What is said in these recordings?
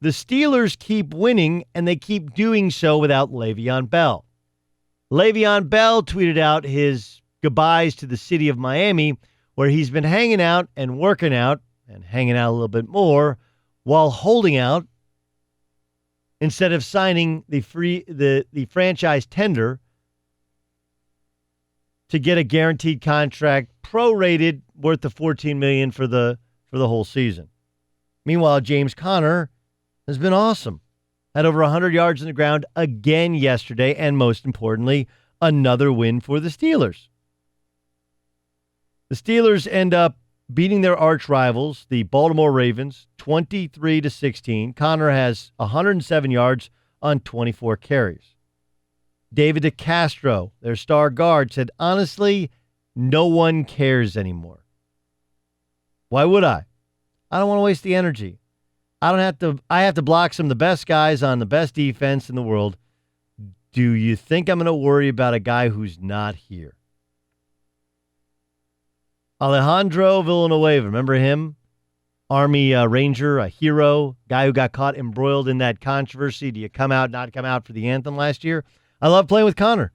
the Steelers keep winning, and they keep doing so without Le'Veon Bell. Le'Veon Bell tweeted out his goodbyes to the city of Miami, where he's been hanging out and working out and hanging out a little bit more while holding out instead of signing the franchise tender to get a guaranteed contract prorated worth the $14 million for the whole season. Meanwhile, James Conner has been awesome. Had over 100 yards on the ground again yesterday, and most importantly, another win for the Steelers. The Steelers end up beating their arch rivals, the Baltimore Ravens, 23-16. Conner has 107 yards on 24 carries. David DeCastro, their star guard, said, honestly, no one cares anymore. Why would I? I don't want to waste the energy. I have to block some of the best guys on the best defense in the world. Do you think I'm going to worry about a guy who's not here? Alejandro Villanueva, remember him? Army Ranger, a hero, guy who got caught embroiled in that controversy. Do you come out, not come out for the anthem last year? I love playing with Conner.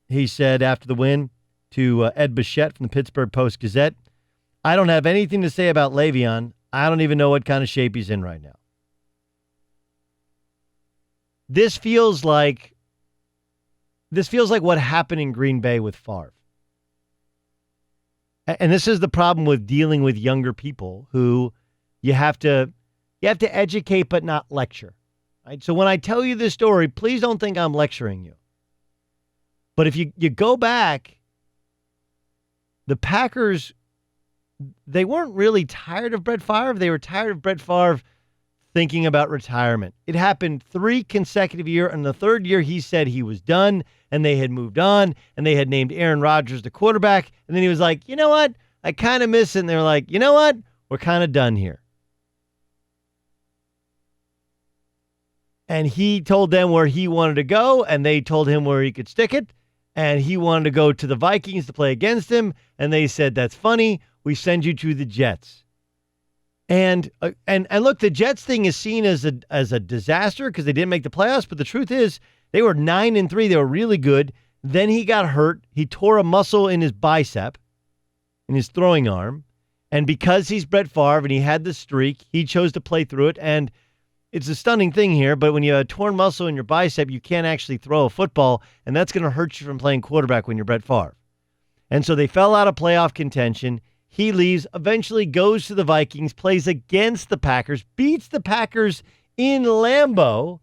He said after the win to Ed Bichette from the Pittsburgh Post-Gazette, I don't have anything to say about Le'Veon. I don't even know what kind of shape he's in right now. This feels like what happened in Green Bay with Favre. And this is the problem with dealing with younger people who you have to educate but not lecture. Right? So when I tell you this story, please don't think I'm lecturing you. But if you go back, the Packers, they weren't really tired of Brett Favre. They were tired of Brett Favre thinking about retirement. It happened 3 consecutive years, and the third year he said he was done, and they had moved on, and they had named Aaron Rodgers the quarterback, and then he was like, you know what? I kind of miss it, and they were like, you know what? We're kind of done here. And he told them where he wanted to go, and they told him where he could stick it, and he wanted to go to the Vikings to play against him, and they said, that's funny. We send you to the Jets. And look, the Jets thing is seen as a disaster because they didn't make the playoffs, but the truth is they were 9-3. They were really good. Then he got hurt. He tore a muscle in his bicep, in his throwing arm. And because he's Brett Favre and he had the streak, he chose to play through it. And it's a stunning thing here, but when you have a torn muscle in your bicep, you can't actually throw a football, and that's going to hurt you from playing quarterback when you're Brett Favre. And so they fell out of playoff contention. He leaves, eventually goes to the Vikings, plays against the Packers, beats the Packers in Lambeau,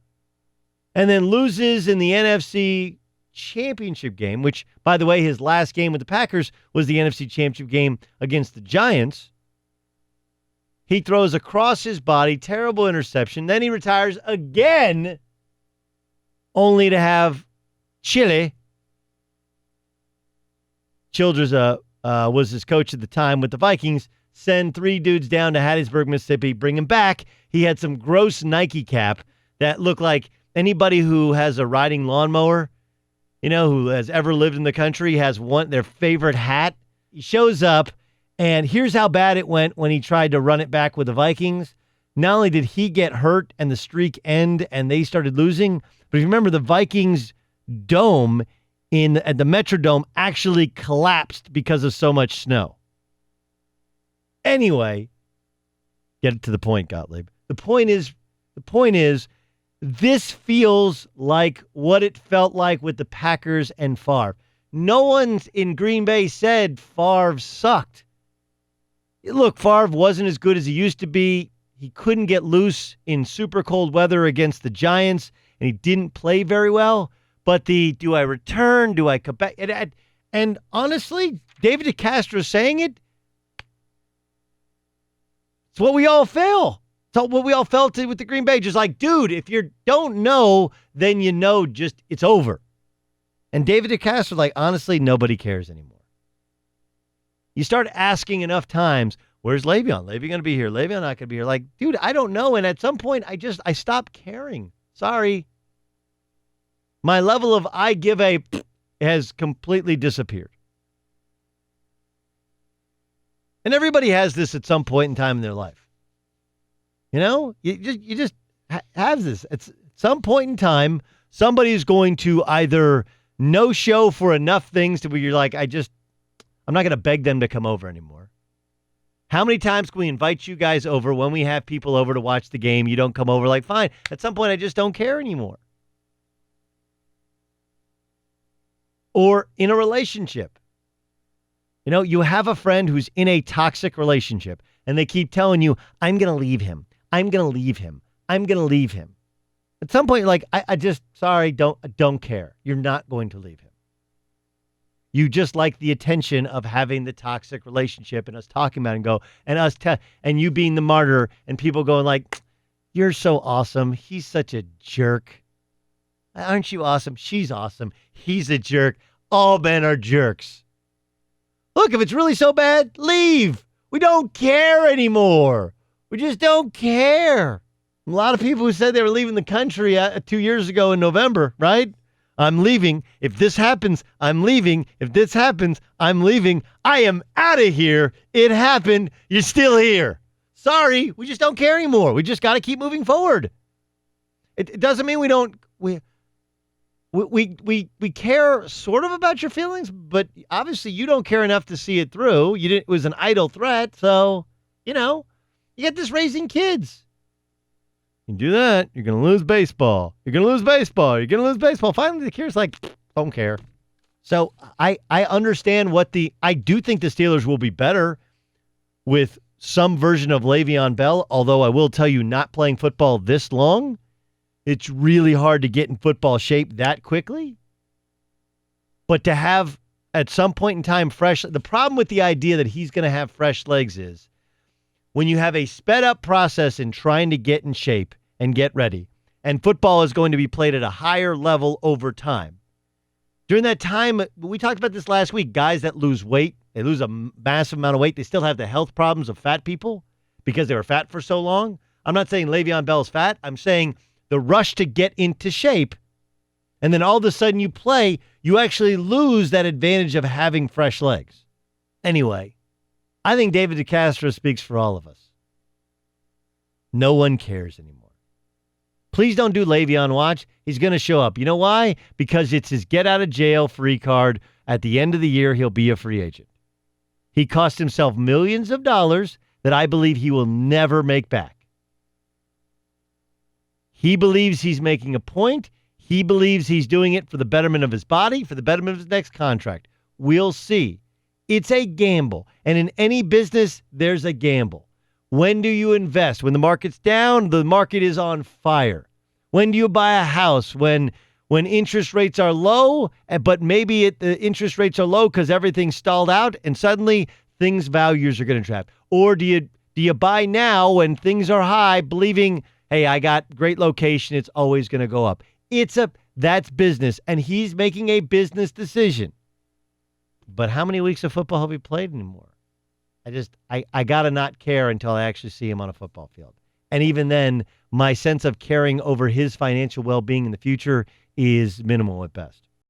and then loses in the NFC Championship game, which, by the way, his last game with the Packers was the NFC Championship game against the Giants. He throws across his body, terrible interception. Then he retires again, only to have Childress was his coach at the time with the Vikings, send 3 dudes down to Hattiesburg, Mississippi, bring him back. He had some gross Nike cap that looked like anybody who has a riding lawnmower, who has ever lived in the country, has their favorite hat. He shows up, and here's how bad it went when he tried to run it back with the Vikings. Not only did he get hurt and the streak end and they started losing, but if you remember, the Vikings dome at the Metrodome actually collapsed because of so much snow. Anyway, get to the point, Gottlieb. The point is, this feels like what it felt like with the Packers and Favre. No one in Green Bay said Favre sucked. Look, Favre wasn't as good as he used to be. He couldn't get loose in super cold weather against the Giants, and he didn't play very well. But do I return? Do I come back? And honestly, David DeCastro saying it, it's what we all feel. It's what we all felt with the Green Bay. Just like, dude, if you don't know, then you know just it's over. And David DeCastro, like, honestly, nobody cares anymore. You start asking enough times, where's Le'Veon? Le'Veon going to be here? Le'Veon not going to be here? Like, dude, I don't know. And at some point, I stopped caring. Sorry. My level of I give a has completely disappeared. And everybody has this at some point in time in their life. You just have this. At some point in time, somebody's going to either no show for enough things to where you're like, I'm not going to beg them to come over anymore. How many times can we invite you guys over when we have people over to watch the game? You don't come over, like, fine. At some point, I just don't care anymore. Or in a relationship. You have a friend who's in a toxic relationship, and they keep telling you, I'm going to leave him. I'm going to leave him. I'm going to leave him. At some point, you're like, don't care. You're not going to leave him. You just like the attention of having the toxic relationship and us talking about it and you being the martyr and people going like, you're so awesome. He's such a jerk. Aren't you awesome? She's awesome. He's a jerk. All men are jerks. Look, if it's really so bad, leave. We don't care anymore. We just don't care. A lot of people who said they were leaving the country 2 years ago in November, right? I'm leaving. If this happens, I'm leaving. If this happens, I'm leaving. I am out of here. It happened. You're still here. Sorry, we just don't care anymore. We just got to keep moving forward. It doesn't mean we don't. We care sort of about your feelings, but obviously you don't care enough to see it through. It was an idle threat, so you got this raising kids. You do that, you're going to lose baseball. You're going to lose baseball. You're going to lose baseball. Finally, the kid's like, don't care. So I understand I do think the Steelers will be better with some version of Le'Veon Bell, although I will tell you, not playing football this long, it's really hard to get in football shape that quickly. But to have, at some point in time, the problem with the idea that he's going to have fresh legs is, when you have a sped up process in trying to get in shape and get ready, and football is going to be played at a higher level over time. During that time, we talked about this last week, guys that lose weight, they lose a massive amount of weight. They still have the health problems of fat people because they were fat for so long. I'm not saying Le'Veon Bell's fat. I'm saying the rush to get into shape, and then all of a sudden you play, you actually lose that advantage of having fresh legs. Anyway, I think David DeCastro speaks for all of us. No one cares anymore. Please don't do Le'Veon watch. He's going to show up. You know why? Because it's his get out of jail free card. At the end of the year, he'll be a free agent. He cost himself millions of dollars that I believe he will never make back. He believes he's making a point. He believes he's doing it for the betterment of his body, for the betterment of his next contract. We'll see. It's a gamble. And in any business, there's a gamble. When do you invest? When the market's down, the market is on fire. When do you buy a house? When interest rates are low, but maybe the interest rates are low because everything's stalled out and suddenly values are going to drop. Or do you buy now when things are high, believing, hey, I got great location, it's always going to go up. That's business, and he's making a business decision. But how many weeks of football have we played anymore? I got to not care until I actually see him on a football field. And even then, my sense of caring over his financial well-being in the future is minimal at best.